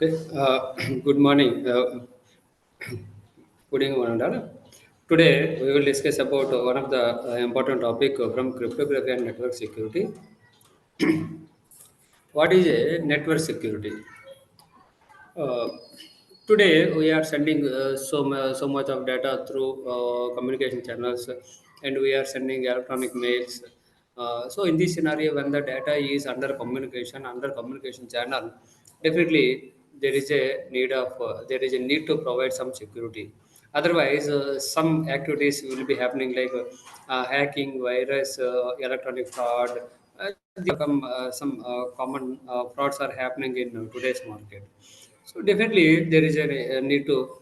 Okay, good morning. Good evening, one and all. Today, we will discuss about one of the important topic from cryptography and network security. What is a network security? Uh, Today, we are sending so much of data through communication channels, and we are sending electronic mails. So, in this scenario, when the data is under communication channel, definitely there is a need to provide some security. Otherwise, some activities will be happening like hacking, virus, electronic fraud. Some common frauds are happening in today's market. So definitely there is a need to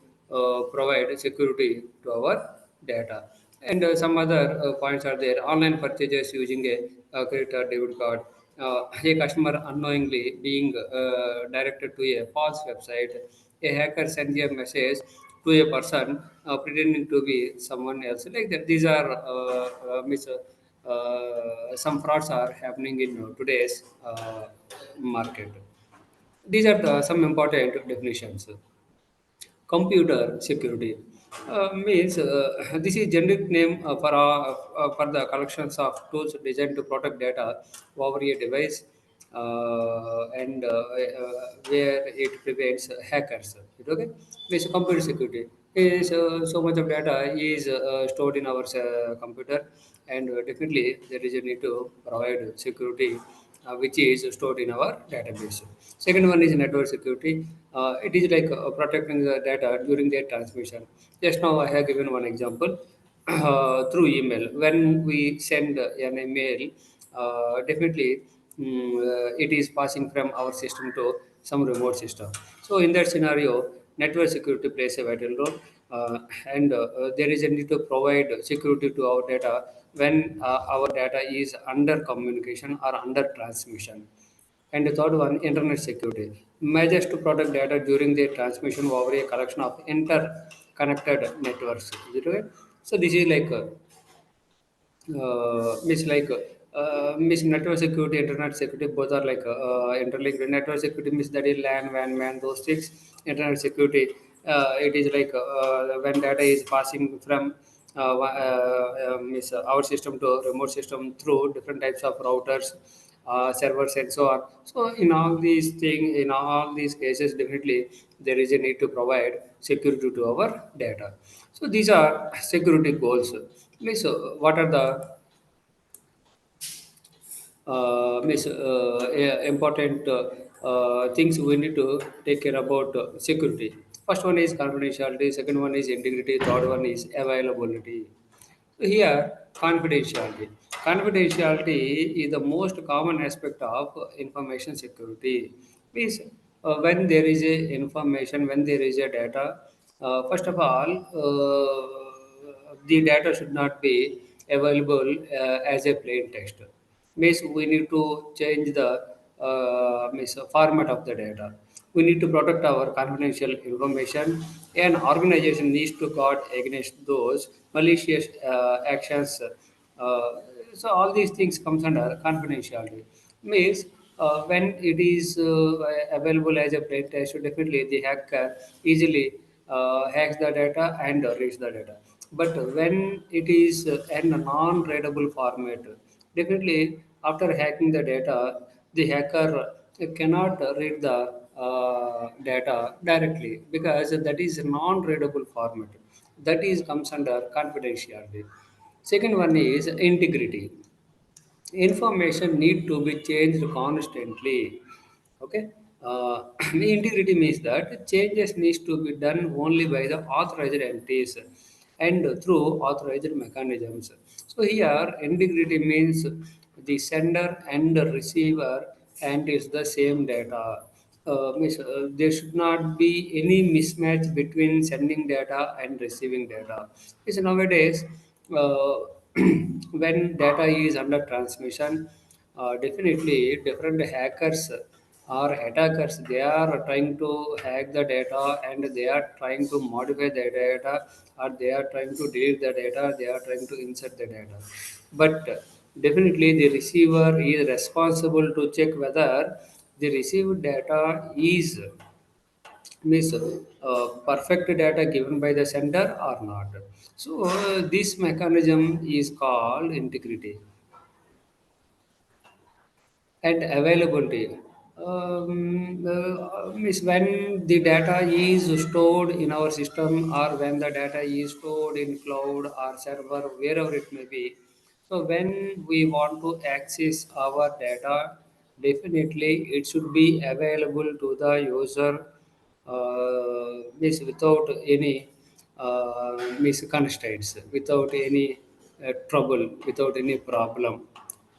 provide security to our data. And some other points are there. Online purchases using a credit or debit card. A customer unknowingly being directed to a false website. A hacker sends a message to a person pretending to be someone else. Like that, these are some frauds are happening in today's market. These are some important definitions. Computer security means this is generic name for the collections of tools designed to protect data over a device and where it prevents hackers. Okay, means computer security is so much of data is stored in our computer, and definitely there is a need to provide security which is stored in our database. Second one is network security. It is like protecting the data during their transmission. Just now I have given one example through email. When we send an email, definitely it is passing from our system to some remote system. So in that scenario, network security plays a vital role, and there is a need to provide security to our data when our data is under communication or under transmission. And the third one, internet security. Measures to protect data during the transmission over a collection of interconnected networks. Is it right? So this is like miss network security, internet security, both are like interlinked. Network security means that is LAN, WAN, MAN, those things. Internet security, it is like when data is passing from our system to remote system through different types of routers, servers, and so on. So in all these cases, definitely there is a need to provide security to our data. So these are security goals. What are the important things we need to take care about security? First one is confidentiality. Second one is integrity. Third one is availability. So here, confidentiality. Confidentiality is the most common aspect of information security. Means when there is a information, when there is a data, first of all, the data should not be available as a plain text. Means we need to change the format of the data. We need to protect our confidential information. An organization needs to guard against those malicious actions. So all these things comes under confidentiality. Means when it is available as a plain text, definitely the hacker easily hacks the data and reads the data. But when it is in a non-readable format, definitely after hacking the data, the hacker cannot read the data directly because that is a non-readable format. That is comes under confidentiality. Second one is integrity. Information need to be changed constantly. Okay, integrity means that changes needs to be done only by the authorized entities and through authorized mechanisms. So here integrity means the sender and the receiver and is the same data. There should not be any mismatch between sending data and receiving data. Because nowadays, uh, when data is under transmission, definitely different hackers or attackers, they are trying to hack the data and they are trying to modify the data, or they are trying to delete the data, they are trying to insert the data. But definitely the receiver is responsible to check whether the received data is means perfect data given by the sender or not. So this mechanism is called integrity and availability. Means when the data is stored in our system or when the data is stored in cloud or server, wherever it may be. So when we want to access our data, definitely it should be available to the user, means without any means constraints, without any trouble, without any problem.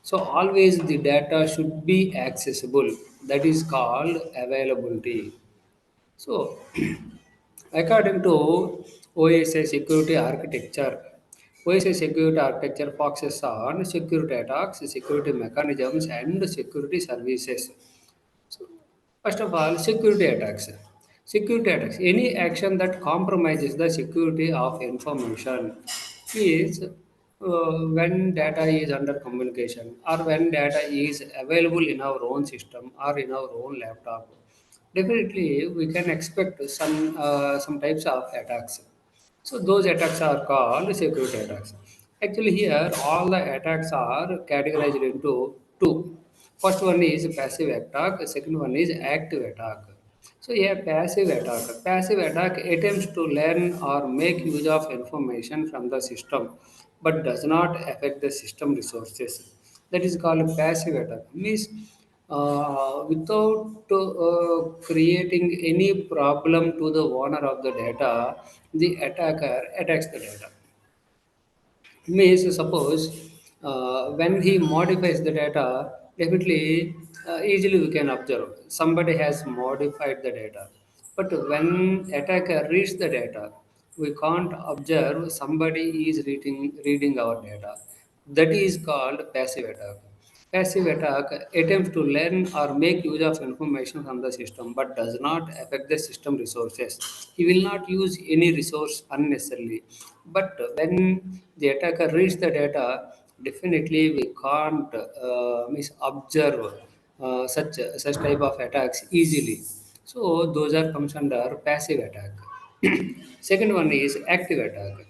So always the data should be accessible. That is called availability. So according to OSA security architecture, OSA security architecture focuses on security attacks, security mechanisms, and security services. So, first of all, security attacks. Security attacks. Any action that compromises the security of information is when data is under communication or when data is available in our own system or in our own laptop. Definitely, we can expect some types of attacks. So those attacks are called security attacks. Actually, here all the attacks are categorized into two. First one is passive attack. Second one is active attack. So a passive attack. Passive attack attempts to learn or make use of information from the system, but does not affect the system resources. That is called passive attack. Means without creating any problem to the owner of the data, the attacker attacks the data. Means suppose when he modifies the data, definitely easily we can observe somebody has modified the data. But when attacker reads the data, we can't observe somebody is reading our data. That is called passive attack. Passive attack attempts to learn or make use of information from the system but does not affect the system resources. He will not use any resource unnecessarily. But when the attacker reads the data, definitely we can't observe such type of attacks easily. So those are comes under passive attack. Second one is active attack.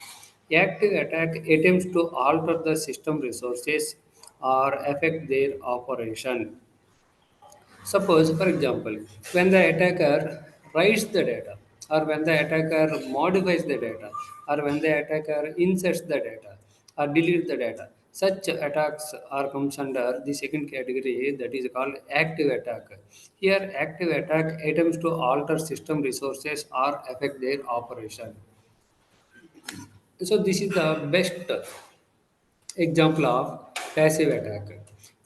Active attack attempts to alter the system resources or affect their operation. Suppose, for example, when the attacker writes the data, or when the attacker modifies the data, or when the attacker inserts the data, or deletes the data, such attacks are comes under the second category that is called active attack. Here, active attack attempts to alter system resources or affect their operation. So this is the best example of passive attack.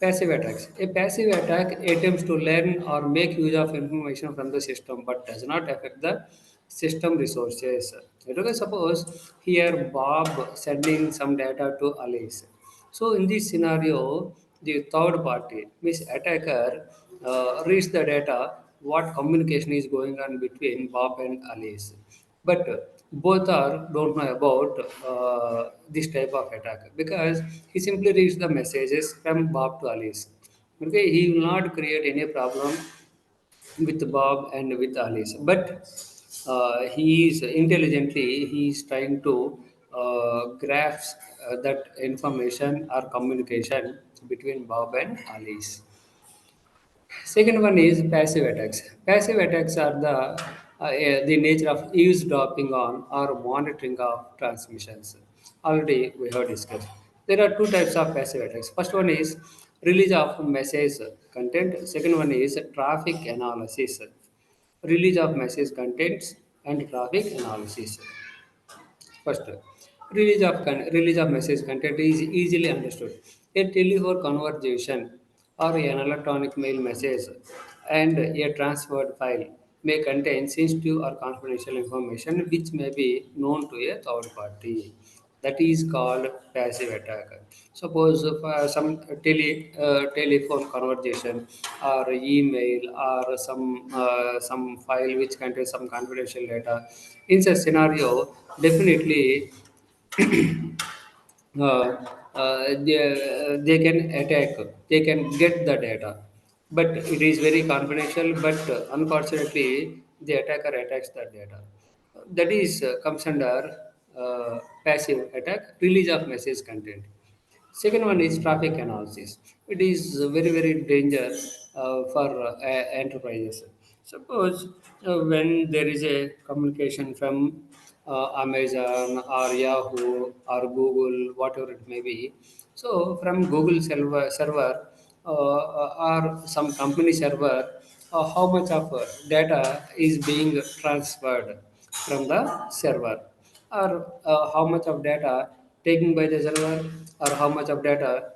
Passive attacks. A passive attack attempts to learn or make use of information from the system but does not affect the system resources. Okay, suppose here Bob sending some data to Alice. So in this scenario, the third party, means attacker, reads the data, what communication is going on between Bob and Alice. But both are don't know about this type of attack because he simply reads the messages from Bob to Alice. Okay, he will not create any problem with Bob and with Alice, but he is intelligently he is trying to grasp that information or communication between Bob and Alice. Second one is passive attacks. Passive attacks are the nature of eavesdropping on or monitoring of transmissions. Already we have discussed. There are two types of passive attacks. First one is release of message content. Second one is traffic analysis. Release of message contents and traffic analysis. First, release of message content is easily understood. A telephone conversation or an electronic mail message and a transferred file may contain sensitive or confidential information which may be known to a third party. That is called passive attack. Suppose some telephone conversation or email or some file which contains some confidential data. In such scenario, definitely they can attack, they can get the data, but it is very confidential. But unfortunately, the attacker attacks the data. That is comes under passive attack, release of message content. Second one is traffic analysis. It is very very danger for enterprises. Suppose when there is a communication from Amazon or Yahoo or Google, whatever it may be. So from Google server or some company server, how much of data is being transferred from the server, or how much of data taken by the server, or how much of data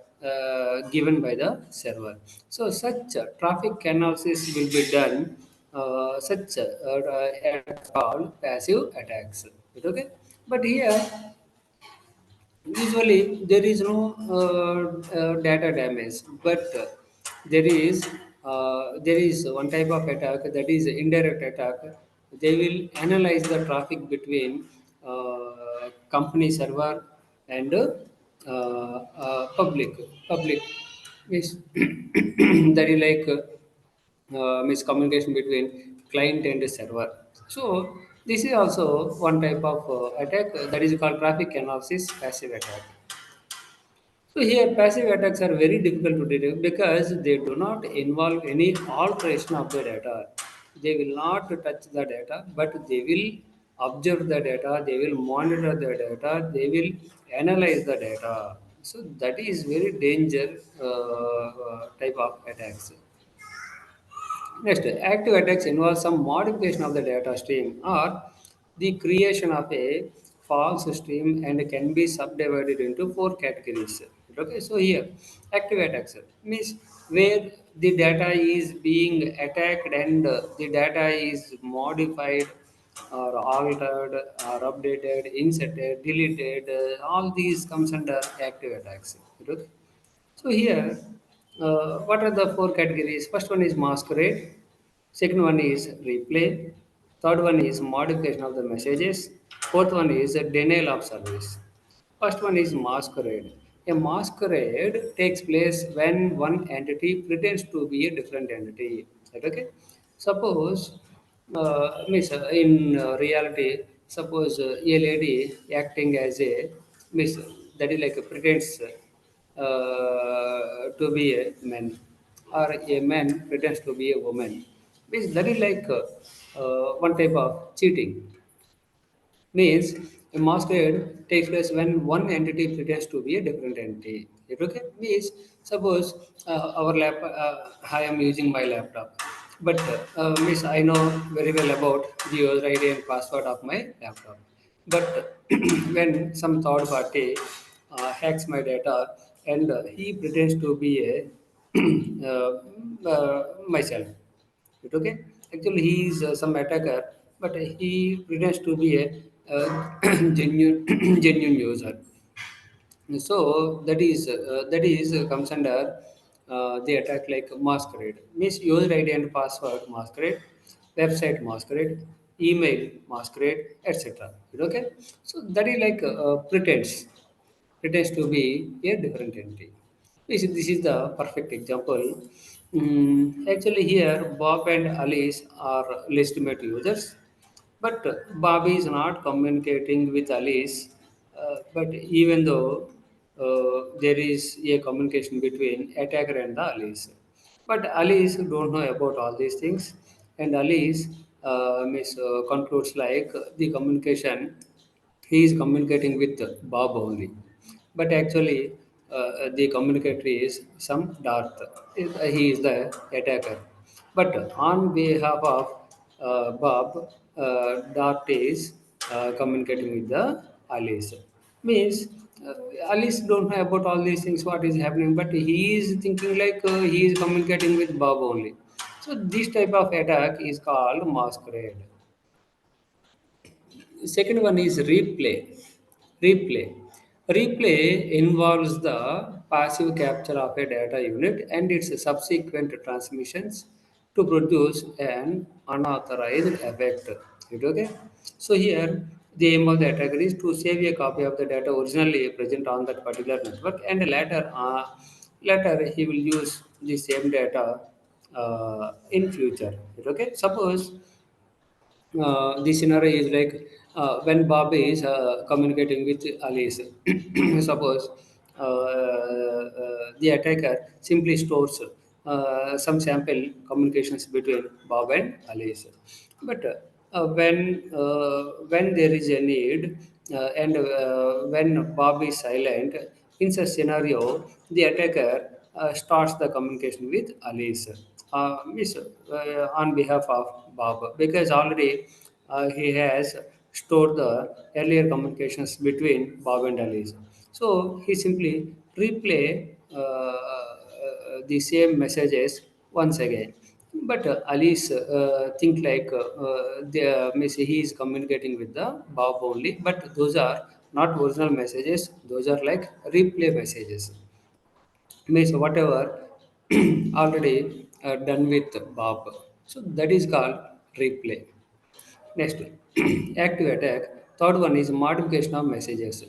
given by the server. So such traffic analysis will be done. Such attacks called passive attacks. Okay, but here usually there is no data damage, but there is one type of attack, that is indirect attack. They will analyze the traffic between company server and public means that is like miscommunication between client and server. So this is also one type of attack, that is called traffic analysis passive attack. So here passive attacks are very difficult to detect because they do not involve any alteration of the data. They will not touch the data, but they will observe the data, they will monitor the data, they will analyze the data. So that is very danger type of attacks. Next, active attacks involve some modification of the data stream or the creation of a false stream and can be subdivided into four categories. Okay, so here active attacks means where the data is being attacked and the data is modified or altered or updated, inserted, deleted. All these comes under active attacks. Okay. So here, what are the four categories? First one is masquerade. Second one is replay. Third one is modification of the messages. Fourth one is denial of service. First one is masquerade. A masquerade takes place when one entity pretends to be a different entity. Right, okay? Suppose, in reality, suppose a lady acting as a miss, that is like a pretends to be a man, or a man pretends to be a woman. Means that is like one type of cheating. Means a masquerade takes place when one entity pretends to be a different entity. It okay? Means suppose our I am using my laptop, but means I know very well about the user ID and password of my laptop. But when some third party hacks my data and he pretends to be a myself, it okay? Actually, he is some attacker, but he pretends to be a genuine genuine user. So that is comes under the attack like masquerade. Means user ID and password masquerade, website masquerade, email masquerade, etc. Okay. So that is like pretends to be a different entity. This is the perfect example. Actually, here Bob and Alice are legitimate users, but Bob is not communicating with Alice. But even though there is a communication between attacker and the Alice, but Alice don't know about all these things, and Alice concludes like the communication, he is communicating with Bob only. But actually, the communicator is some Darth. He is the attacker. But on behalf of Bob, Darth is communicating with the Alice. Means Alice don't know about all these things, what is happening, but he is thinking like he is communicating with Bob only. So this type of attack is called masquerade. Second one is replay. Replay. Replay involves the passive capture of a data unit and its subsequent transmissions to produce an unauthorized effect. It okay? So here the aim of the attacker is to save a copy of the data originally present on that particular network, and later he will use the same data in future. It okay? Suppose the scenario is like when Bobby is communicating with Alice. Suppose the attacker simply stores some sample communications between Bob and Alice. But when there is a need and when Bob is silent, in such scenario, the attacker starts the communication with Alice, on behalf of Bob, because already he has stored the earlier communications between Bob and Alice. So he simply replay the same messages once again. But Alice think like means he is communicating with the Bob only, but those are not original messages. Those are like replay messages. Means whatever already done with Bob. So that is called replay. Next, active attack. Third one is modification of messages.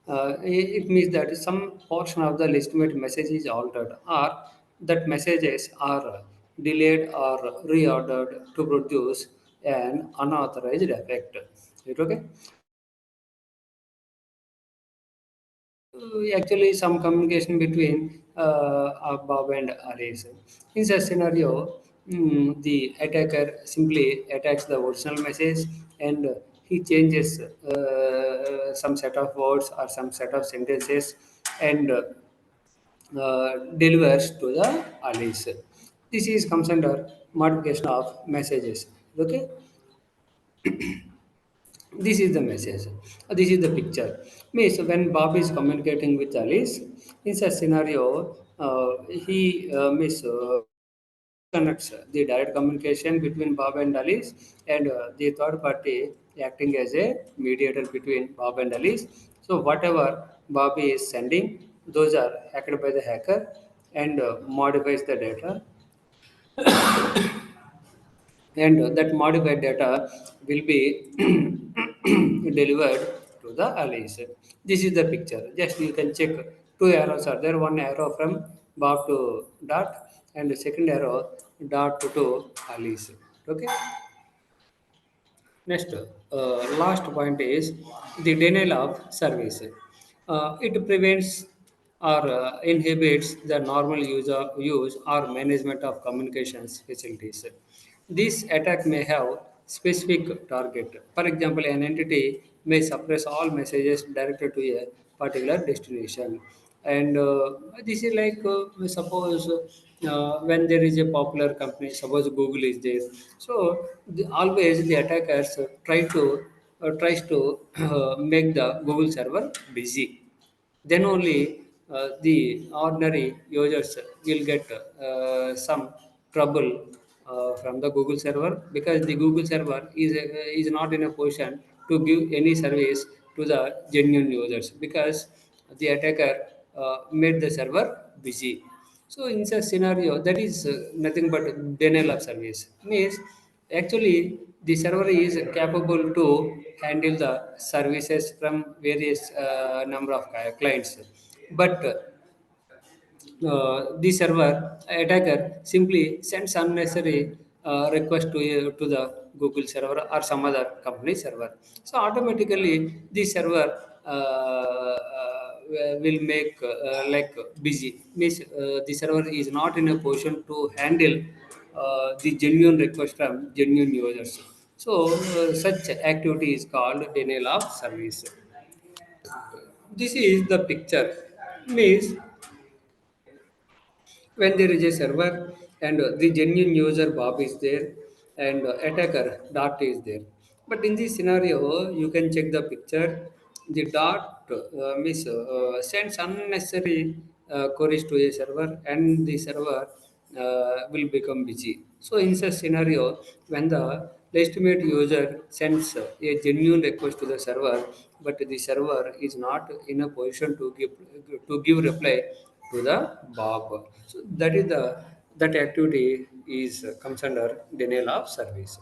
It means that some portion of the legitimate message is altered, or that messages are delayed or reordered to produce an unauthorized effect. Is it okay? Actually, some communication between Bob and Alice. In such scenario, the attacker simply attacks the original message, and he changes some set of words or some set of sentences and delivers to the Alice. This is comes under modification of messages. Okay, this is the message. This is the picture. Means when Bob is communicating with Alice, in such scenario, he miss connects the direct communication between Bob and Alice, and the third party acting as a mediator between Bob and Alice. So whatever Bobby is sending, those are hacked by the hacker and modifies the data, and that modified data will be delivered to the allies. This is the picture. Just you can check two arrows are there. One arrow from Bob to dot, and the second arrow dot to allies. Okay. Next, last point is the denial of service. It prevents or inhibits the normal use or management of communications facilities. This attack may have specific target. For example, an entity may suppress all messages directed to a particular destination, and this is like suppose when there is a popular company, suppose Google is there. So always the attackers tries to make the Google server busy. Then only the ordinary users will get some trouble from the Google server, because the Google server is not in a position to give any service to the genuine users, because the attacker made the server busy. So in such scenario, that is nothing but denial of service. Means actually the server is capable to handle the services from various number of clients, but the server attacker simply sends unnecessary request to the Google server or some other company server. So automatically the server will make like busy. Means the server is not in a position to handle the genuine request from genuine users. So such activity is called denial of service. This is the picture. Means when there is a server and the genuine user Bob is there and attacker dot is there. But in this scenario, you can check the picture. The dot sends unnecessary queries to a server, and the server will become busy. So in such scenario, when the legitimate user sends a genuine request to the server, but the server is not in a position to give reply to the Bob. So that activity is comes under denial of service.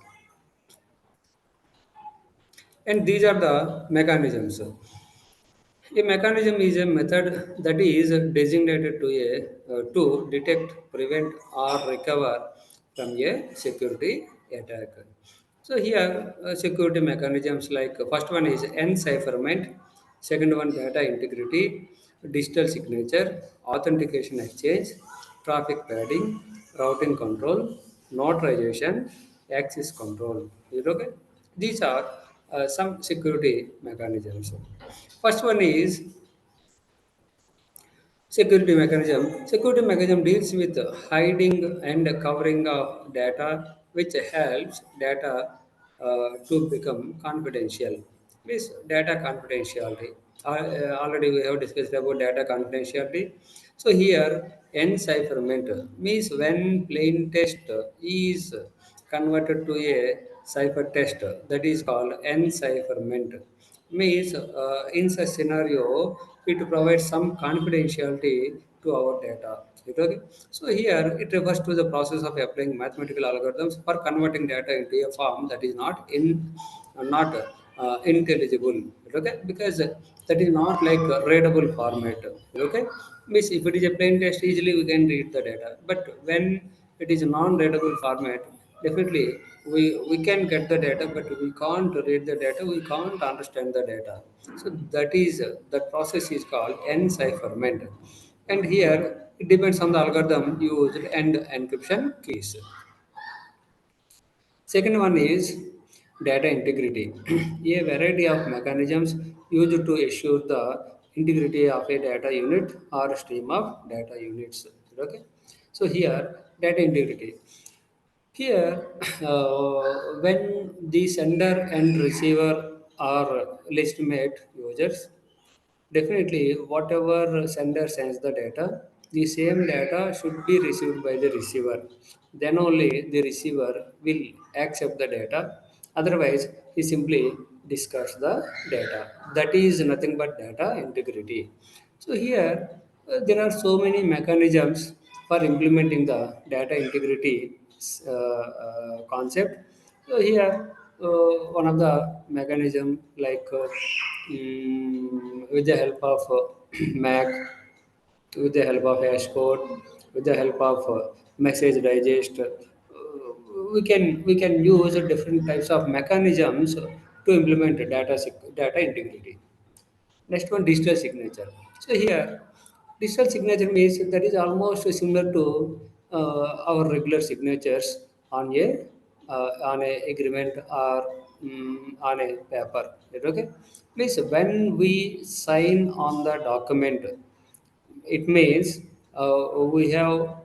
And these are the mechanisms. A mechanism is a method that is designated to detect, prevent, or recover from a security attack. So here, security mechanisms like first one is encipherment, second one data integrity, digital signature, authentication exchange, traffic padding, routing control, notarization, access control. Is it okay? These are some security mechanisms. First one is security mechanism. Security mechanism deals with hiding and covering of data, which helps data to become confidential. Means data confidentiality. Already we have discussed about data confidentiality. So here, encipherment means when plain text is converted to a cipher text, that is called encipherment. Means in such scenario, it provides some confidentiality to our data. Okay? So here it refers to the process of applying mathematical algorithms for converting data into a form that is not intelligible. Okay, because that is not like a readable format. Okay, means if it is a plain text, easily we can read the data. But when it is a non-readable format, definitely we can get the data, but we can't read the data. We can't understand the data. So that process is called encipherment. And here it depends on the algorithm used and encryption keys. Second one is data integrity. A variety of mechanisms used to assure the integrity of a data unit or stream of data units. Okay. So here data integrity. Here, when the sender and receiver are legitimate users, definitely, whatever sender sends the data, the same data should be received by the receiver. Then only the receiver will accept the data. Otherwise, he simply discards the data. That is nothing but data integrity. So here, there are so many mechanisms for implementing the data integrity concept. So here, one of the mechanism like with the help of Mac, with the help of hash code, with the help of message digest, we can use different types of mechanisms to implement data integrity. Next one, digital signature. So here, digital signature means that is almost similar to our regular signatures on a agreement or on a paper. Is it okay? Please, when we sign on the document, it means we have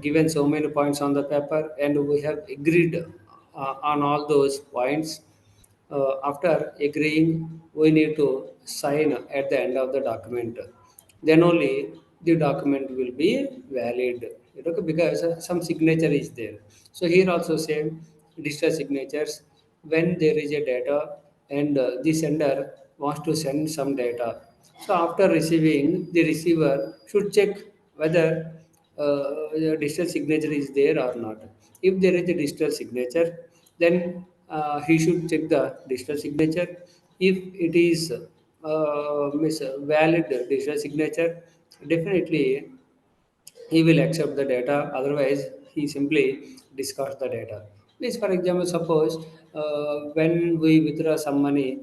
given so many points on the paper and we have agreed on all those points. After agreeing, we need to sign at the end of the document. Then only the document will be valid. Okay? Because some signature is there. So here also same digital signatures. When there is a data and the sender wants to send some data, so after receiving, the receiver should check whether the digital signature is there or not. If there is a digital signature, then he should check the digital signature. If it is valid digital signature, definitely he will accept the data, otherwise he simply discards the data. Please, for example, suppose when we withdraw some money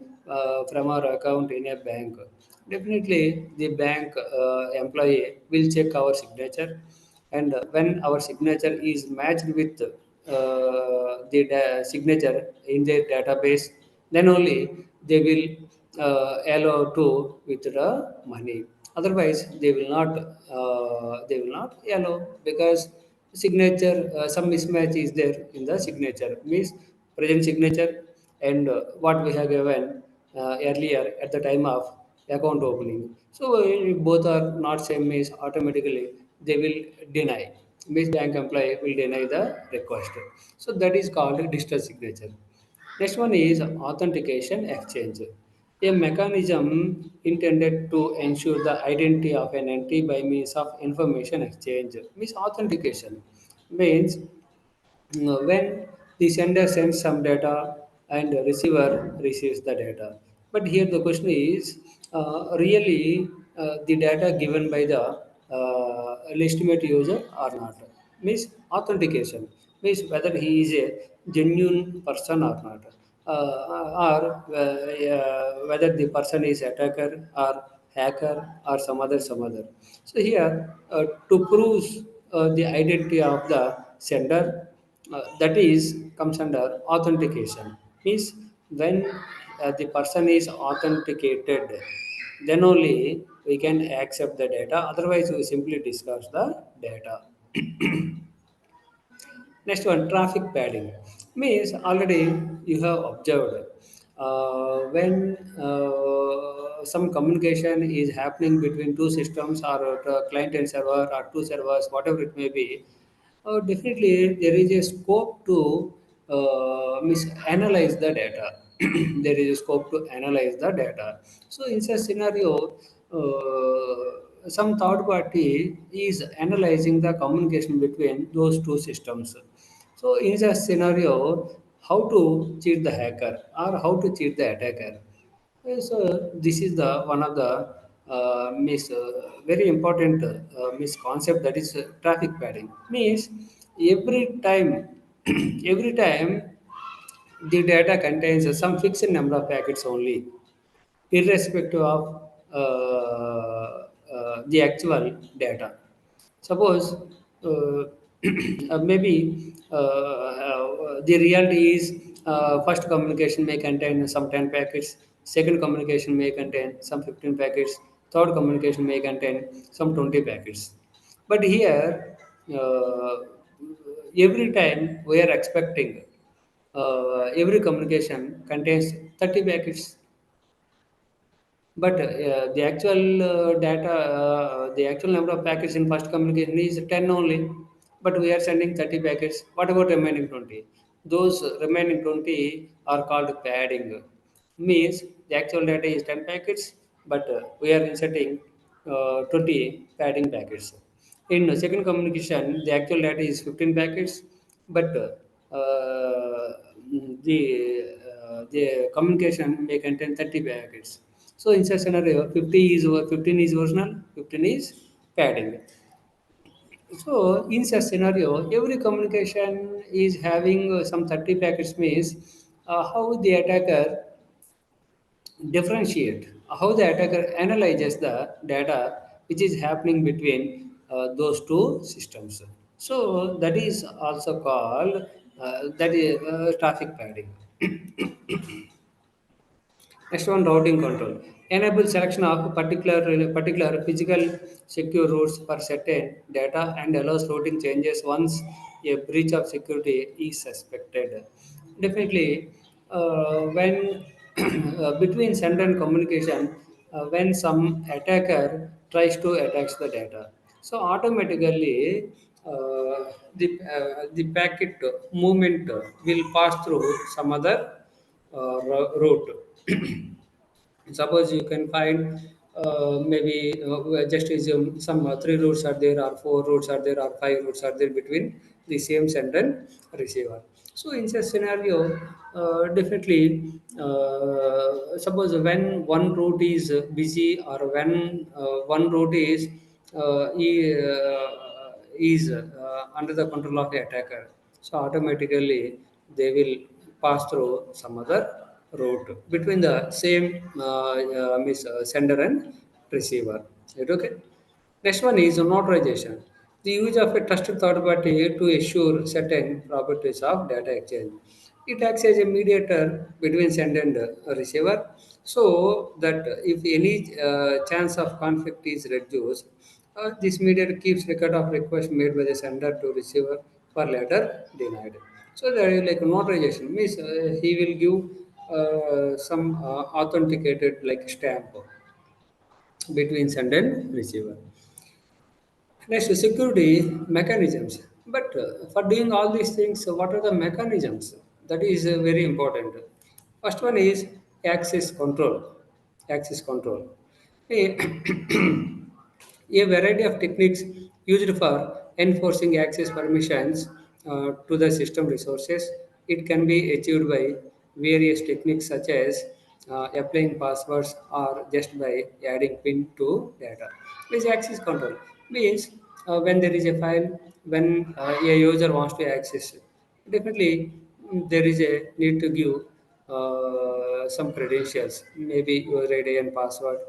from our account in a bank, definitely the bank employee will check our signature, and when our signature is matched with the signature in their database, then only they will allow to withdraw money. Otherwise, they will not allow, because signature some mismatch is there in the signature. Means present signature and what we have given earlier at the time of account opening. So if both are not same, means automatically they will deny. Means bank employee will deny the request. So that is called digital signature. Next one is authentication exchange, a mechanism intended to ensure the identity of an entity by means of information exchange. Means authentication means when the sender sends some data and the receiver receives the data. But here the question is really the data given by the legitimate user or not. Means authentication. means whether he is a genuine person or not, or whether the person is attacker or hacker or some other. So here, to prove the identity of the sender, that is comes under authentication. Means when the person is authenticated, then only we can accept the data. Otherwise, we simply discuss the data. Next one, traffic padding. Means already you have observed when some communication is happening between two systems or client and server or two servers, whatever it may be, definitely there is a scope to analyze the data. There is a scope to analyze the data. So in such scenario, some third party is analyzing the communication between those two systems. So in such scenario, how to cheat the hacker or how to cheat the attacker? So this is the one of the very important misconcept, that is traffic padding. Means every time, every time the data contains some fixed number of packets only, irrespective of the actual data. Suppose maybe the reality is first communication may contain some 10 packets, second communication may contain some 15 packets, third communication may contain some 20 packets. But here, uh, every time we are expecting every communication contains 30 packets, but the actual number of packets in first communication is 10 only, but we are sending 30 packets. What about remaining 20? Those remaining 20 are called padding. Means the actual data is 10 packets, but we are inserting 20 padding packets. In second communication, the actual data is 15 packets, but the communication may contain 30 packets. So in such scenario, 15 is original, 15 is padding. So in such scenario, every communication is having some 30 packets. Means how the attacker differentiate, how the attacker analyzes the data which is happening between those two systems. So that is also called that is traffic padding. Next one, routing control. Enable selection of particular physical secure routes for certain data and allows routing changes once a breach of security is suspected. Definitely, when between send and communication, when some attacker tries to attack the data, so automatically the packet movement will pass through some other route. Suppose you can find maybe just assume some three routes are there, or four routes are there, or five routes are there between the same sender and receiver. So in such scenario, definitely, suppose when one route is busy, or when one route is under the control of the attacker, so automatically they will pass through some other route between the same sender and receiver. Right, okay. Next one is notarization. The use of a trusted third party to assure certain properties of data exchange. It acts as a mediator between sender and receiver, so that if any chance of conflict is reduced, this mediator keeps record of requests made by the sender to receiver for later denied. So there is like notarization means he will give some authenticated like stamp between sender and receiver. Next, security mechanisms. But for doing all these things, what are the mechanisms? That is very important. First one is access control. Access control. A, a variety of techniques used for enforcing access permissions to the system resources. It can be achieved by various techniques such as applying passwords or just by adding pin to data. This access control means when there is a file, when a user wants to access. Definitely, there is a need to give some credentials, maybe your ID and password,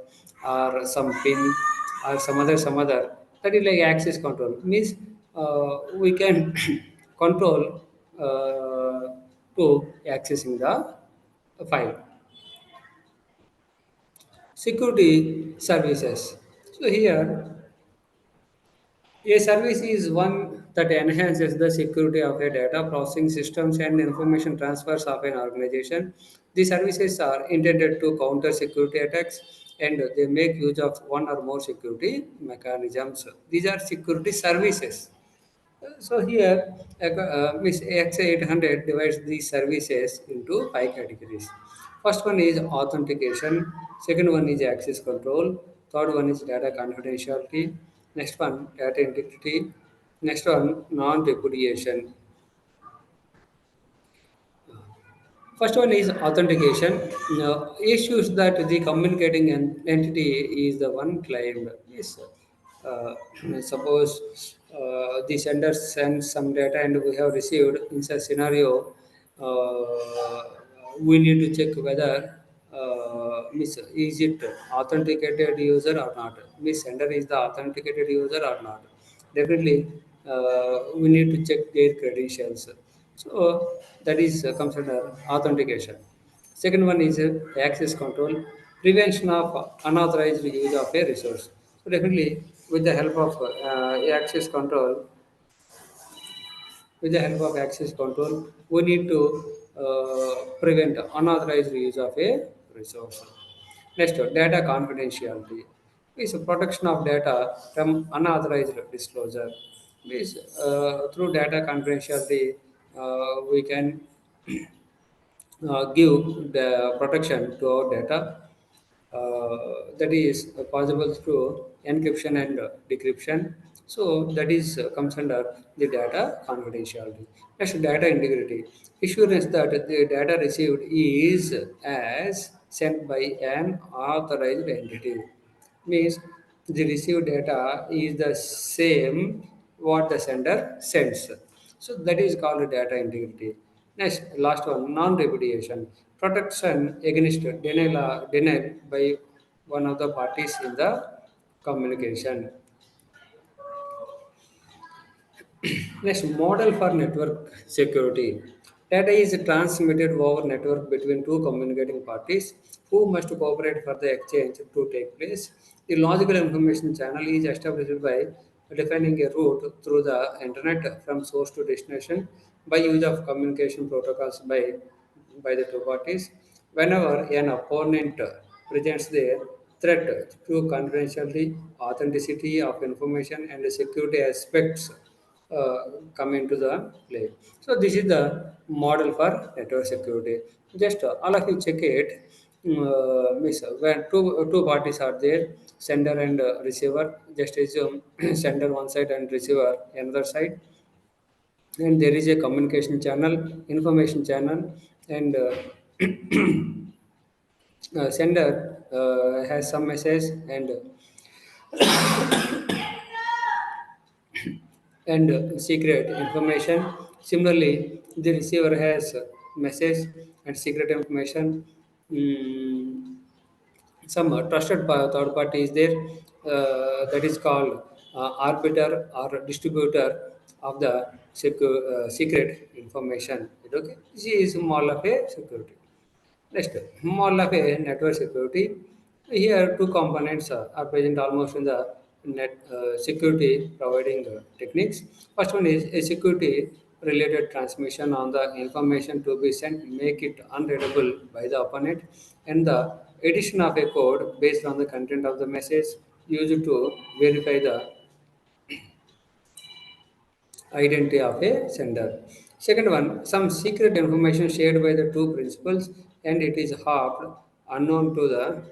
or some PIN, or some other. That is like access control. Means we can control to accessing the file. Security services. So here a service is one that enhances the security of a data processing systems and information transfers of an organization. The services are intended to counter security attacks and they make use of one or more security mechanisms. These are security services. So here, Miss X800 divides these services into five categories. First one is authentication. Second one is access control. Third one is data confidentiality. Next one, data integrity. Next one, non-repudiation. First one is authentication. Now, issues that the communicating entity is the one claimed. Yes. Uh, suppose the sender sends some data and we have received in such scenario, we need to check whether is it authenticated user or not. Miss sender is the authenticated user or not. Definitely, we need to check their credentials. So that is comes under authentication. Second one is access control, prevention of unauthorized use of a resource. So definitely, with the help of access control, we need to prevent unauthorized use of a resource. Next, data confidentiality is protection of data from unauthorized disclosure. Means, through data confidentiality, we can give the protection to our data that is possible through encryption and decryption. So that is comes under the data confidentiality. Next, data integrity. Assurance that the data received is as sent by an authorized entity. Means the received data is the same what the sender sends. So that is called data integrity. Next, last one, non-repudiation. Protection against denial by one of the parties in the communication. Next, model for network security. Data is transmitted over network between two communicating parties who must cooperate for the exchange to take place. The logical information channel is established by defining a route through the internet from source to destination by use of communication protocols by the two parties. Whenever an opponent presents their threat to confidentiality, authenticity of information, and the security aspects come into the play. So this is the model for network security. Just all of you check it. Miss, when two parties are there, sender and receiver. Just assume sender one side and receiver another side, and there is a communication channel, information channel, and sender has some message and secret information. Similarly, the receiver has message and secret information. Mm, some trusted third party is there that is called arbiter or distributor of the secret information. Okay, this is more of a security. Next, more of a network security. Here, two components are present almost in the net security providing techniques. First one is a security related transmission on the information to be sent, make it unreadable by the opponent, and the addition of a code based on the content of the message used to verify the identity of a sender. Second one, some secret information shared by the two principals and it is halved unknown to the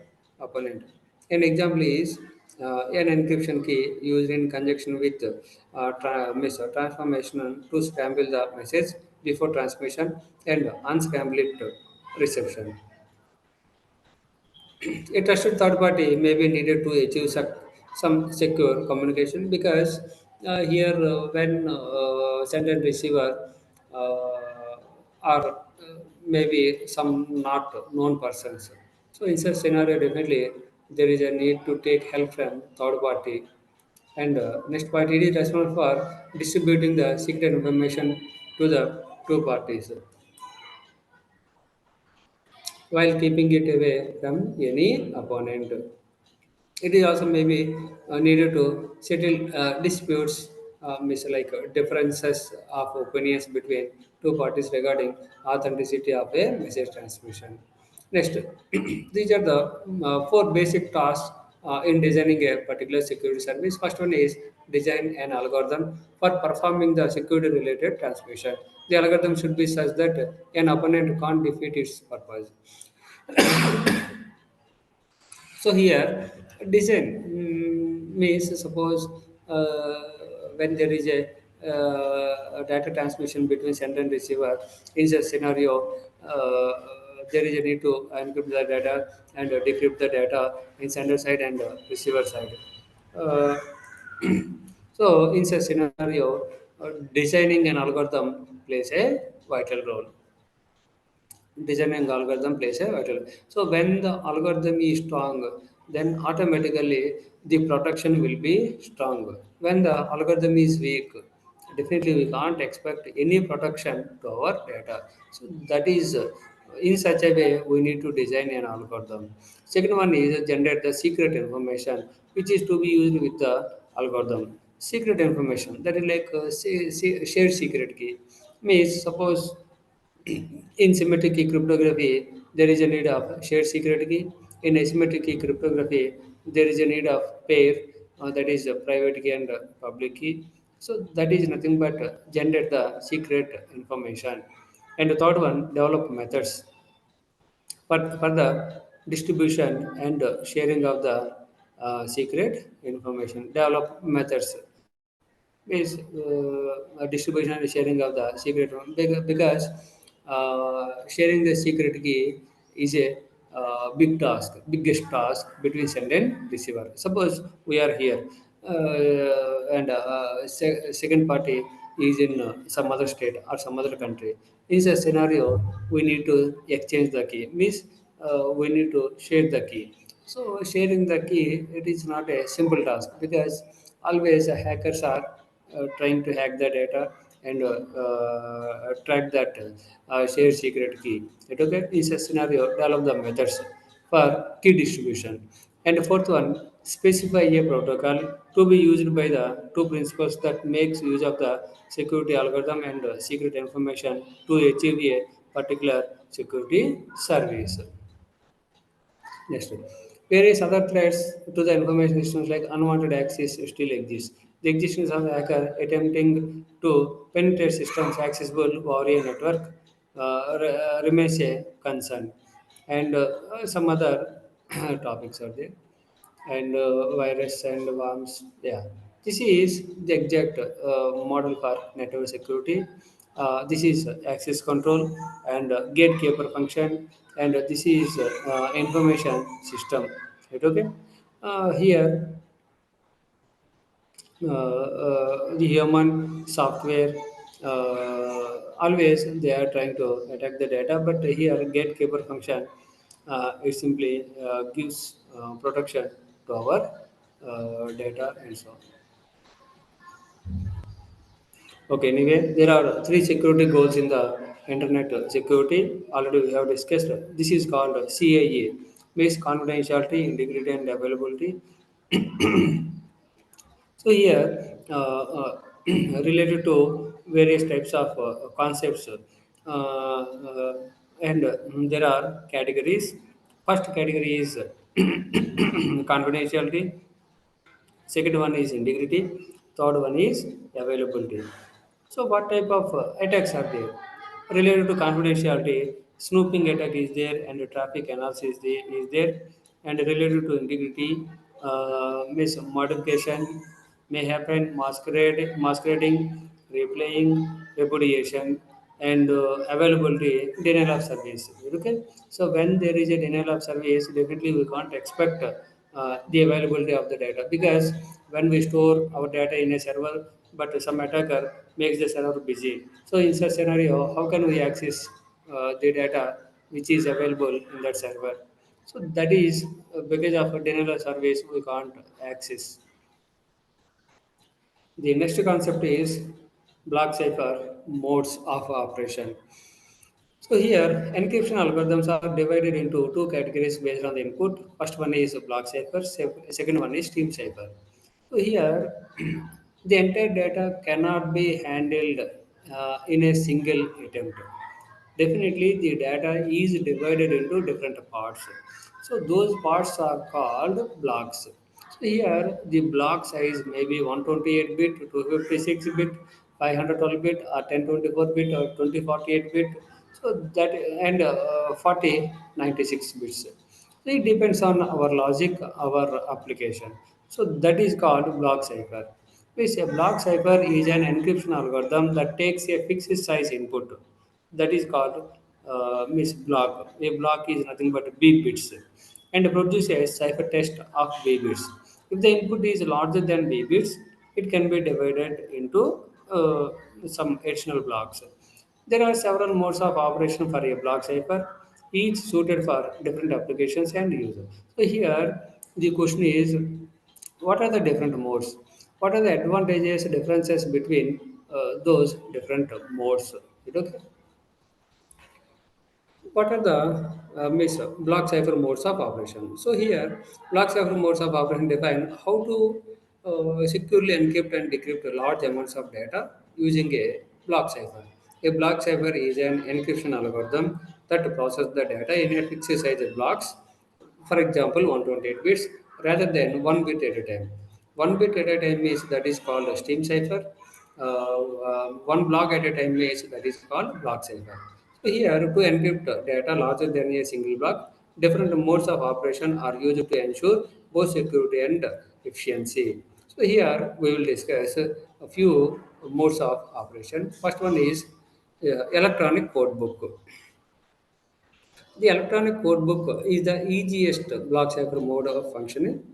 opponent. An example is an encryption key used in conjunction with transformation to scramble the message before transmission and unscramble it reception. A trusted third party may be needed to achieve some secure communication because here when sender and receiver or maybe some not known persons. So in such scenario, definitely there is a need to take help from third party. And next point, it is responsible for distributing the secret information to the two parties while keeping it away from any opponent. It is also maybe needed to settle disputes, means like differences of opinions between two parties regarding authenticity of a message transmission. Next, these are the four basic tasks in designing a particular security service. First one is design an algorithm for performing the security related transmission. The algorithm should be such that an opponent can't defeat its purpose. So here, design means suppose when there is a data transmission between sender and receiver, in such scenario, there is a need to encrypt the data and decrypt the data in sender side and receiver side. Uh, so in such scenario, designing an algorithm plays a vital role. Designing algorithm plays a vital. So when the algorithm is strong, then automatically the protection will be strong. When the algorithm is weak, definitely we can't expect any protection to our data. So that is in such a way we need to design an algorithm. Second one is generate the secret information which is to be used with the algorithm. Secret information that is like shared secret key means suppose in symmetric key cryptography, there is a need of shared secret key. In asymmetric key cryptography, there is a need of pair, that is a private key and public key. So that is nothing but generate the secret information. And the third one, develop methods for the distribution and sharing of the secret information. Develop methods is a distribution and sharing of the secret one because sharing the secret key is a big task, biggest task between sender and receiver. Suppose we are here and second party is in some other state or some other country. In such scenario, we need to exchange the key. Means we need to share the key. So sharing the key, it is not a simple task because always hackers are trying to hack the data and track that shared secret key. It okay is a scenario. Develop the methods for key distribution. And the fourth one, specify a protocol to be used by the two principles that makes use of the security algorithm and secret information to achieve a particular security service. Next, various other threats to the information systems like unwanted access still exist. The existence of hacker attempting to penetrate systems accessible via a network remains a concern, and some other topics are there and virus and worms. Yeah, this is the exact model for network security. This is access control and gatekeeper function, and this is information system. Right? Okay. Here the human software always they are trying to attack the data, but here gatekeeper function it simply gives protection to our data and so on. Okay, anyway, there are three security goals in the internet security. Already we have discussed. This is called CAA, means confidentiality, integrity, and availability. So here, related to various types of concepts, and there are categories. First category is confidentiality. Second one is integrity. Third one is availability. So, what type of attacks are there? Related to confidentiality, snooping attack is there, and the traffic analysis is there. And related to integrity, modification may happen, masquerading, replaying, repudiation, and availability, denial of service. Okay, so when there is a denial of service, definitely we can't expect the availability of the data because when we store our data in a server, but some attacker makes the server busy. So in such scenario, how can we access the data which is available in that server? So that is because of a denial of service we can't access. The next concept is block cipher modes of operation. So here, encryption algorithms are divided into two categories based on the input. First one is block cipher, second one is stream cipher. So here, the entire data cannot be handled in a single attempt. Definitely, the data is divided into different parts. So those parts are called blocks. So here, the block size may be 128 bit, 256 bit, 512 bit, or 1024 bit, or 2048 bit. So that and 4096 bits. So it depends on our logic, our application. So that is called block cipher. Means a block cipher is an encryption algorithm that takes a fixed size input that is called means block. A block is nothing but B bits and produces cipher test of B bits. If the input is larger than B bits, it can be divided into some additional blocks. There are several modes of operation for a block cipher, each suited for different applications and users. So here the question is, what are the different modes? What are the advantages, differences between those different modes? Okay. What are the block cipher modes of operation? So here, block cipher modes of operation define how to securely encrypt and decrypt large amounts of data using a block cipher. A block cipher is an encryption algorithm that processes the data in a fixed size blocks, for example 128 bits, rather than one bit at a time. One bit at a time is that is called a stream cipher. One block at a time is that is called block cipher. So here, to encrypt data larger than a single block, different modes of operation are used to ensure both security and efficiency. So here we will discuss a few modes of operation. First one is electronic code book. The electronic codebook is the easiest block cipher mode of functioning.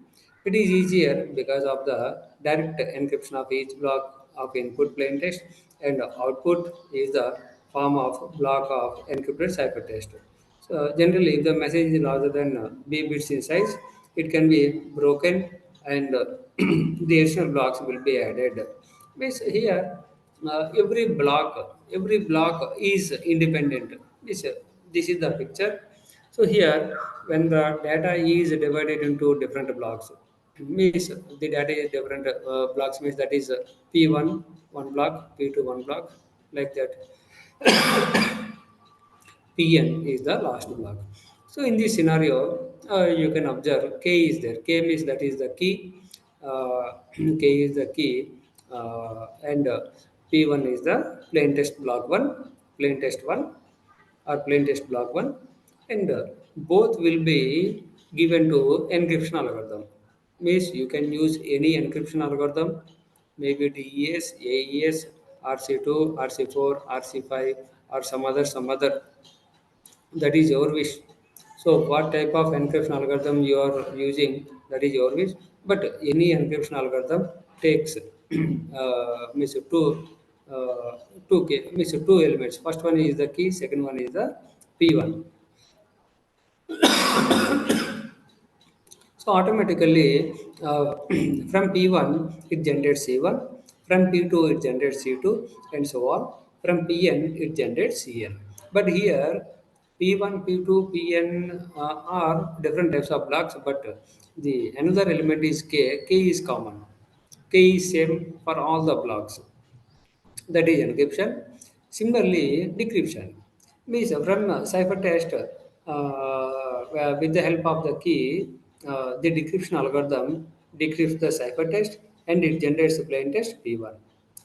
It is easier because of the direct encryption of each block of input plain text, and output is the form of block of encrypted ciphertext. So generally, if the message is larger than B bits in size, it can be broken and the additional blocks will be added. Means here, every block is independent. This is the picture. So here, when the data is divided into different blocks, means the data is different blocks, means that is P1 one block, P2 one block, like that. Pn is the last block. So in this scenario, you can observe K is there. K means that is the key. K is the key, and P1 is the plain text block one, plain text one, or plain text block one, and both will be given to encryption algorithm. Means you can use any encryption algorithm, maybe DES, AES, RC2, RC4, RC5, or some other, that is your wish. So what type of encryption algorithm you are using, that is your wish. But any encryption algorithm takes means means two elements. First one is the key, second one is the P1. So automatically, from P1 it generates C1, from P2 it generates C2, and so on. From Pn it generates Cn. But here P1, P2, Pn are different types of blocks, but the another element is K. K is common. K is same for all the blocks, that is encryption. Similarly, decryption means from ciphertext with the help of the key, the decryption algorithm decrypts the ciphertext and it generates the plain text P1.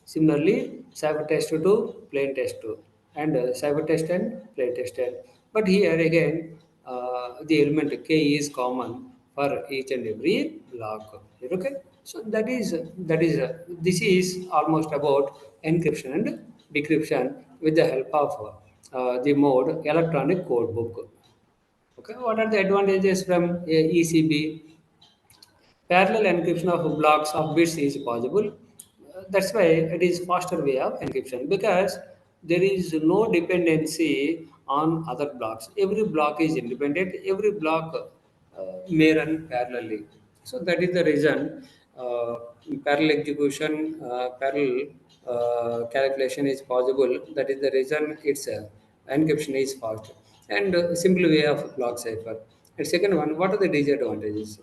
Similarly, ciphertext to plain text 2 and ciphertext and plain text n. But here again, the element K is common for each and every block. Okay, so this is almost about encryption and decryption with the help of the mode electronic code book. Okay, what are the advantages from ECB? Parallel encryption of blocks of bits is possible. that's why it is faster way of encryption because there is no dependency on other blocks. Every block is independent. Every block may run parallelly. So that is the reason parallel execution, parallel calculation is possible. That is the reason its encryption is fast and simple way of block cipher. And second one, what are the disadvantages?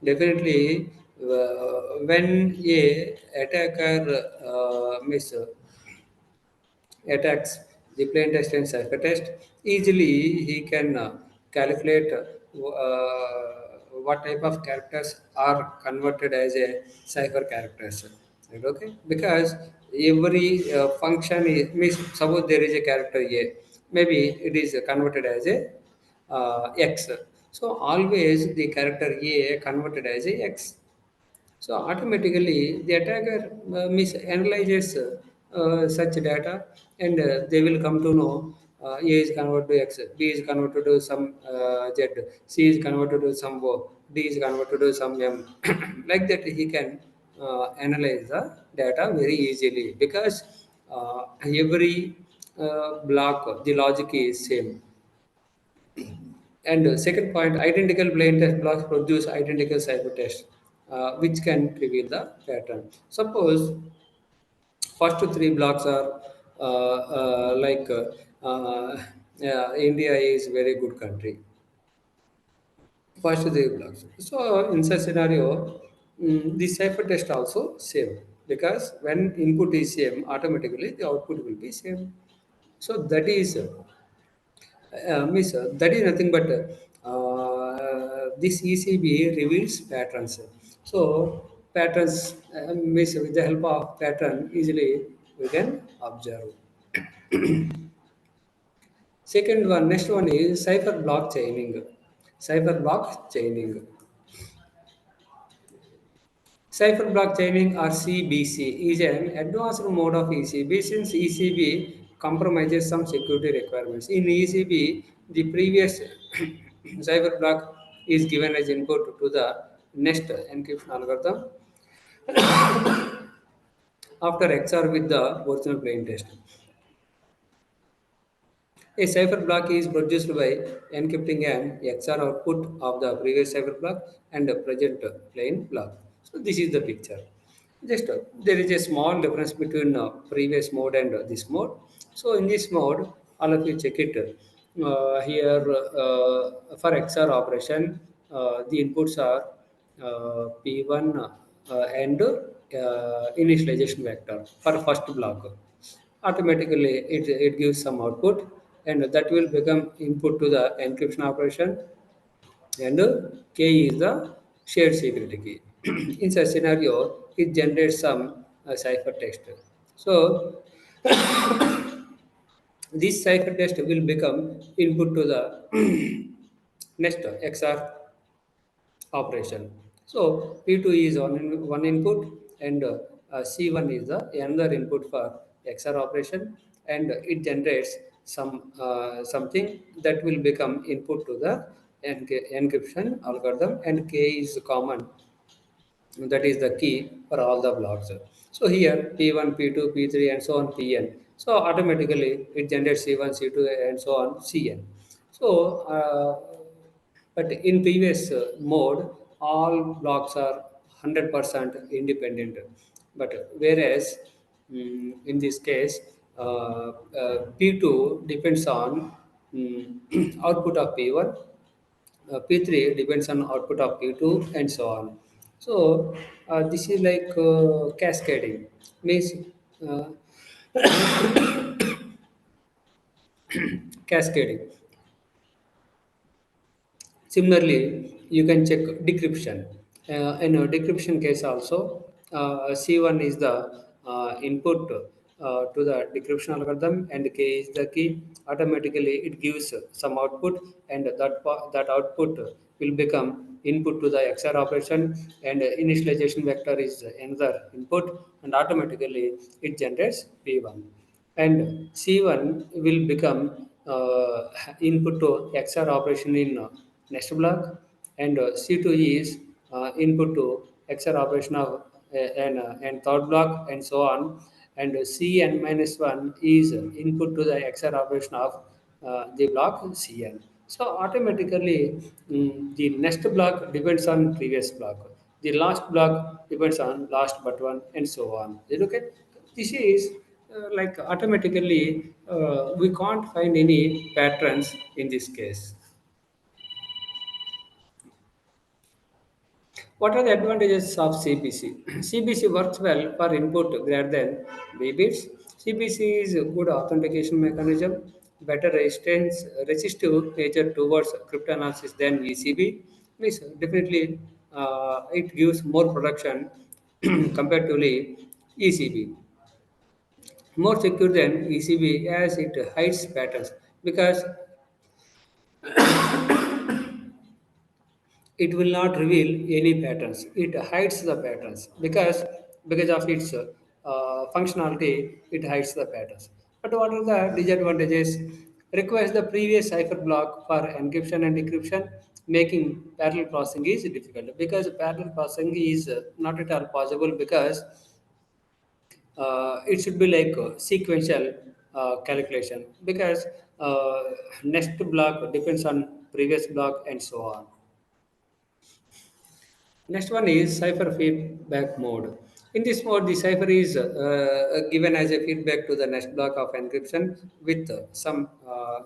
Definitely, when a attacker attacks the plain text and cipher text, easily he can calculate what type of characters are converted as a cipher characters. Right, okay? Because every function is, means suppose there is a character A, maybe it is converted as a X. So always the character A converted as a X, so automatically the attacker misanalyzes such data and they will come to know A is converted to X, B is converted to some Z, C is converted to some O, D is converted to some M. Like that he can analyze the data very easily because every block, the logic is same. And second point, identical plain text blocks produce identical ciphertext, which can reveal the pattern. Suppose first three blocks are yeah, India is very good country. First three blocks. So in such scenario, the ciphertext also same because when input is same, automatically the output will be same. So that is that is nothing but this ECB reveals patterns. So patterns with the help of pattern easily we can observe. Second one, next one is cipher block chaining. Cipher block chaining. Cipher block chaining or CBC is an advanced mode of ECB since ECB compromises some security requirements. In ECB, the previous cipher block is given as input to the next encryption algorithm after XOR with the original plain text. A cipher block is produced by encrypting an XOR output of the previous cipher block and the present plain block. So this is the picture. Just there is a small difference between previous mode and this mode. So in this mode, all of you check it. Here for XOR operation, the inputs are P1 and initialization vector for first block. Automatically it gives some output and that will become input to the encryption operation and k is the shared secret key. In such scenario it generates some cipher text. So this cipher text will become input to the next XR operation. So P2 is one input and C1 is the another input for XOR operation and it generates something that will become input to the encryption algorithm and K is common, that is the key for all the blocks. So here P1, P2, P3 and so on Pn. So automatically it generates C1, C2 and so on Cn. So but in previous mode, all blocks are 100% independent. But whereas in this case, P2 depends on output of P1, P3 depends on output of P2 and so on. So this is like cascading. Means uh, cascading. Similarly, you can check decryption. In a decryption case also, C1 is the input to the decryption algorithm and K is the key. Automatically, it gives some output and that output will become input to the XOR operation and initialization vector is another input and automatically it generates P1 and C1 will become input to XOR operation in next block and C2 is input to XOR operation of and third block and so on. And Cn minus 1 is input to the XOR operation of the block Cn. So automatically the next block depends on previous block. The last block depends on last but one and so on. You look at this is like automatically we can't find any patterns in this case. What are the advantages of CBC? CBC works well for input greater than B bits. CBC is a good authentication mechanism, better resistive nature towards cryptanalysis than ECB. Means definitely it gives more protection comparatively ECB. More secure than ECB as it hides patterns because it will not reveal any patterns. It hides the patterns because of its functionality. It hides the patterns. But what are the disadvantages? Requires the previous cipher block for encryption and decryption, making parallel processing is difficult because parallel processing is not at all possible because it should be like sequential calculation because uh, next block depends on previous block and so on. Next one is cipher feedback mode. In this mode, the cipher is given as a feedback to the next block of encryption with some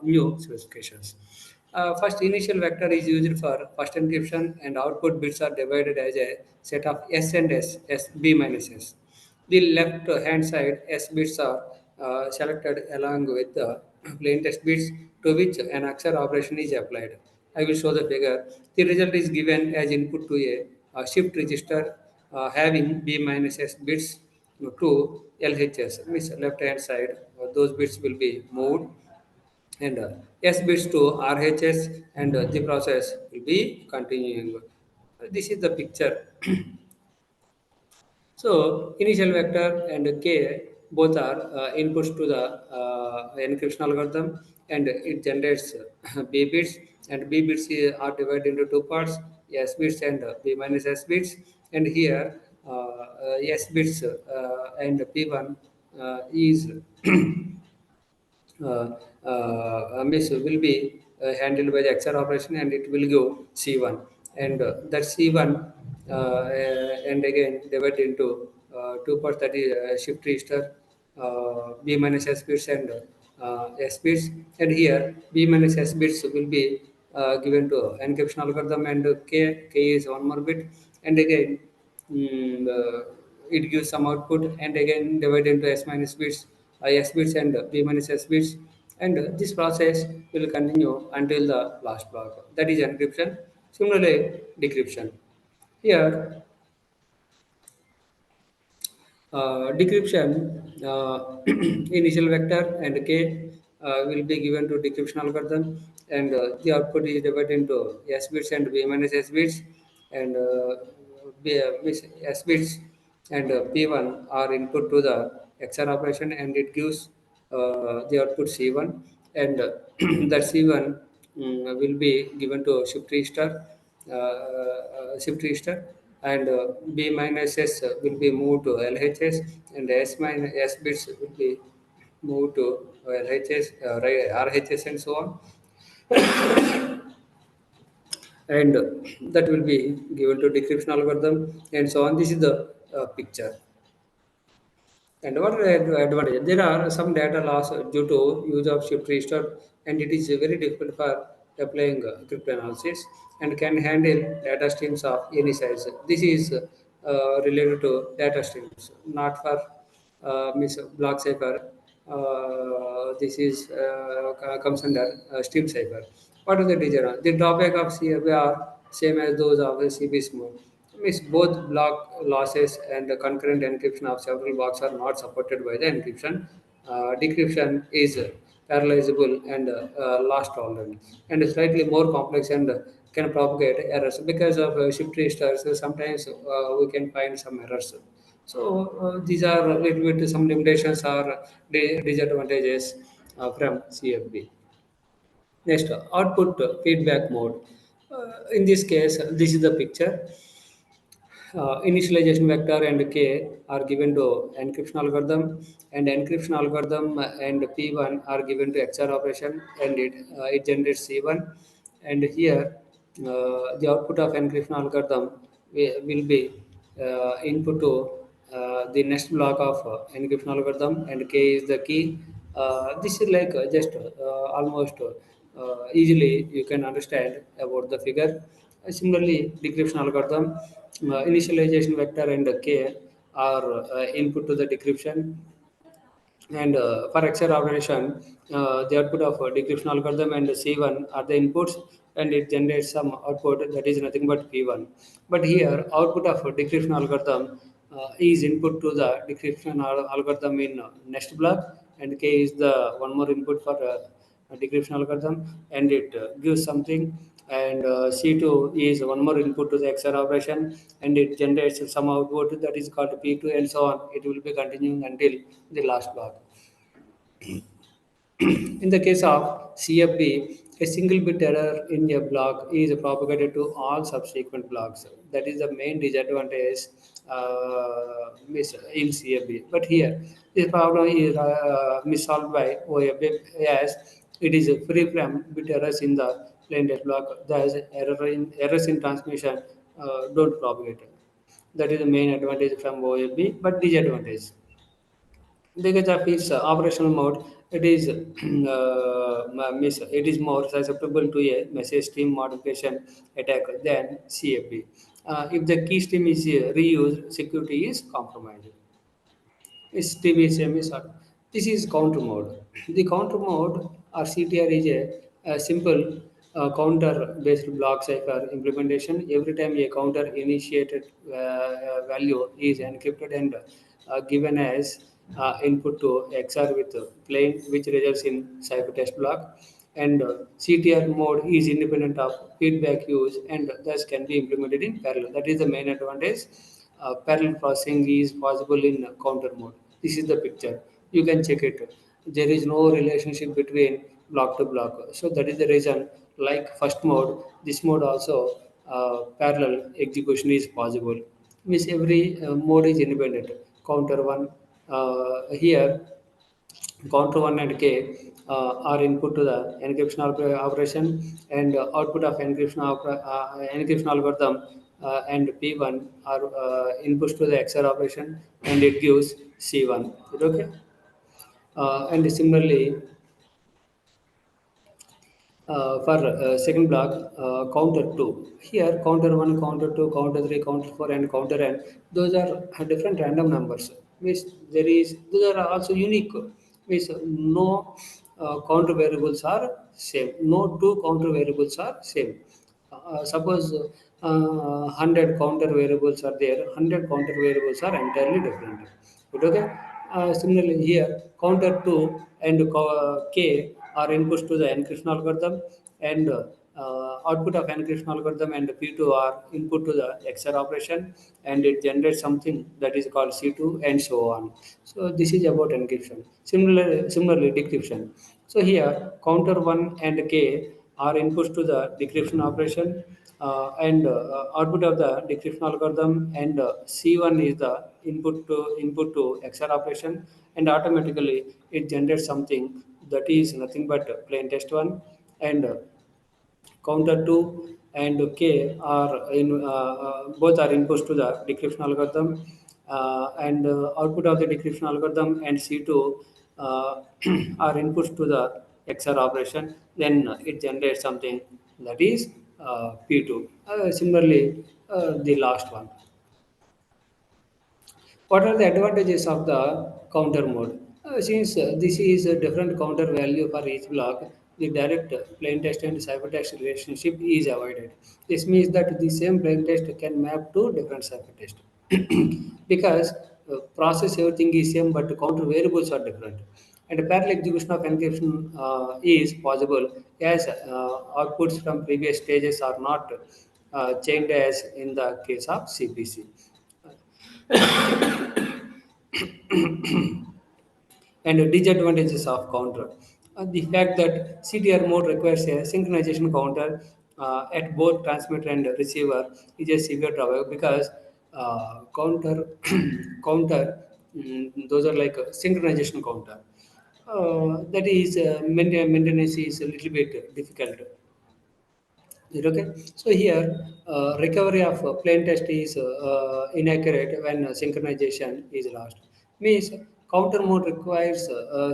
new specifications. First, initial vector is used for first encryption, and output bits are divided as a set of S and S, B minus S. The left hand side S bits are selected along with the plain text bits to which an XOR operation is applied. I will show the figure. The result is given as input to a shift register having B minus S bits to LHS, means left hand side. Those bits will be moved and S bits to RHS and the process will be continuing. This is the picture. So initial vector and k both are inputs to the encryption algorithm, and it generates b bits, and b bits are divided into two parts: s bits and b minus s bits. And here s bits and p1 is miss will be handled by the XOR operation, and it will give C1, and that C1 and again divided into two parts, that is shift register B minus S bits and S bits. And here B minus S bits will be given to encryption algorithm, and K is one more bit, and again it gives some output, and again divided into S minus bits, S bits and B minus S bits, and this process will continue until the last block. That is encryption. Similarly, decryption. Here decryption initial vector and k will be given to decryption algorithm, and the output is divided into s bits and b minus s bits, and s bits and p1 are input to the XOR operation, and it gives the output c1, and that c1 will be given to shift register, and B minus S will be moved to LHS, and S minus S bits will be moved to LHS, RHS, and so on, and that will be given to decryption algorithm, and so on. This is the picture. And what are the advantages? There are some data loss due to use of shift register, and it is very difficult for applying cryptanalysis and can handle data streams of any size. This is related to data streams, not for miss block cipher. This is comes under stream cipher. What are the disadvantages? The drawback of CFA are same as those of the CB mode. Means both block losses and the concurrent encryption of several blocks are not supported by the encryption. Decryption is parallelizable and loss tolerant, and slightly more complex and can propagate errors because of shift registers. Sometimes we can find some errors. So these are a little bit some limitations or disadvantages from CFB. Next, output feedback mode. In this case, this is the picture. initialization vector and k are given to encryption algorithm, and encryption algorithm and p1 are given to xr operation, and it generates c1. And here the output of encryption algorithm will be input to the next block of encryption algorithm, and k is the key. This is like just almost easily you can understand about the figure. Similarly, decryption algorithm, initialization vector and k are input to the decryption, and for XOR operation, the output of decryption algorithm and C1 are the inputs, and it generates some output that is nothing but P1. But here, output of decryption algorithm is input to the decryption algorithm in next block, and K is the one more input for decryption algorithm, and it gives something. And C2 is one more input to the XOR operation, and it generates some output that is called P2, and so on. It will be continuing until the last block. In the case of CFD, a single bit error in a block is propagated to all subsequent blocks. That is the main disadvantage in CFD. But here, this problem is solved by OFB, as it is free from bit errors in the plain text block. Thus, errors in transmission don't propagate. That is the main advantage from OFB, but disadvantage. Because of its operational mode, it is it is more susceptible to a message stream modification attack than CFD. If the key stream is reused, security is compromised. Is TV semi-sort. This is counter mode. The counter mode or CTR is a simple counter-based block cipher implementation. Every time a counter initiated value is encrypted and given as input to XR with plain, which results in ciphertext block. And CTR mode is independent of feedback use and thus can be implemented in parallel. That is the main advantage. Parallel processing is possible in counter mode. This is the picture. You can check it. There is no relationship between block to block. So that is the reason, like first mode, this mode also parallel execution is possible. Means every mode is independent. Counter one here counter 1 and k are input to the encryption operation, and output of encryption algorithm and p1 are inputs to the XOR operation, and it gives c1. Is it okay? And similarly, for second block, counter 2. Here, counter 1, counter 2, counter 3, counter 4, and counter n. Those are different random numbers. Means those are also unique. Means no counter variables are same. No two counter variables are same. Suppose 100 counter variables are there, 100 counter variables are entirely different. Okay? Similarly, here counter 2 and k are inputs to the encryption algorithm, and output of encryption algorithm and P2 are input to the XOR operation, and it generates something that is called C2, and so on. So this is about encryption. Similarly, decryption. So here counter 1 and k are inputs to the decryption operation, and output of the decryption algorithm, and C1 is the input to XOR operation, and automatically it generates something that is nothing but plain text one, and counter 2 and k are both are inputs to the decryption algorithm, and output of the decryption algorithm and C2 are inputs to the XOR operation. Then it generates something that is P2. Similarly, the last one. What are the advantages of the counter mode? Since this is a different counter value for each block, the direct plain text and ciphertext relationship is avoided. This means that the same plain text can map to different ciphertext because process everything is same, but counter variables are different. And parallel execution of encryption is possible, as outputs from previous stages are not changed as in the case of CPC. And the disadvantages of counter. The fact that CTR mode requires a synchronization counter at both transmitter and receiver is a severe drawback, because counter counter those are like a synchronization counter. That is maintenance is a little bit difficult. Is it okay? So here, recovery of plain text is inaccurate when synchronization is lost. Means counter mode requires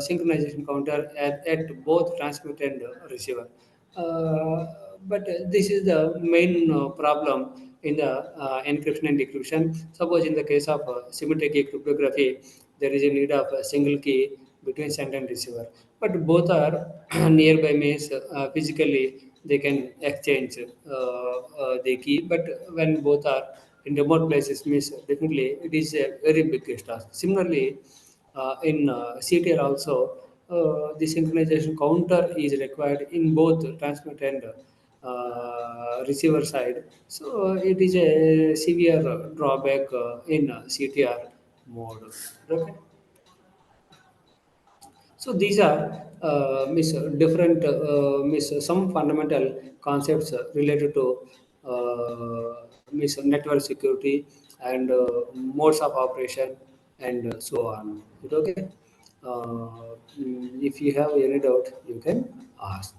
synchronization counter at both transmitter and receiver. But this is the main problem in the encryption and decryption. Suppose in the case of symmetric key cryptography, there is a need of a single key between sender and receiver. But both are nearby means physically they can exchange the key. But when both are in remote places, means definitely it is a very big task. Similarly, in CTL also, the synchronization counter is required in both transmit and receiver side. So it is a severe drawback in CTR mode. Okay. So these are different some fundamental concepts related to network security and modes of operation and so on. Is it okay? If you have any doubt, you can ask.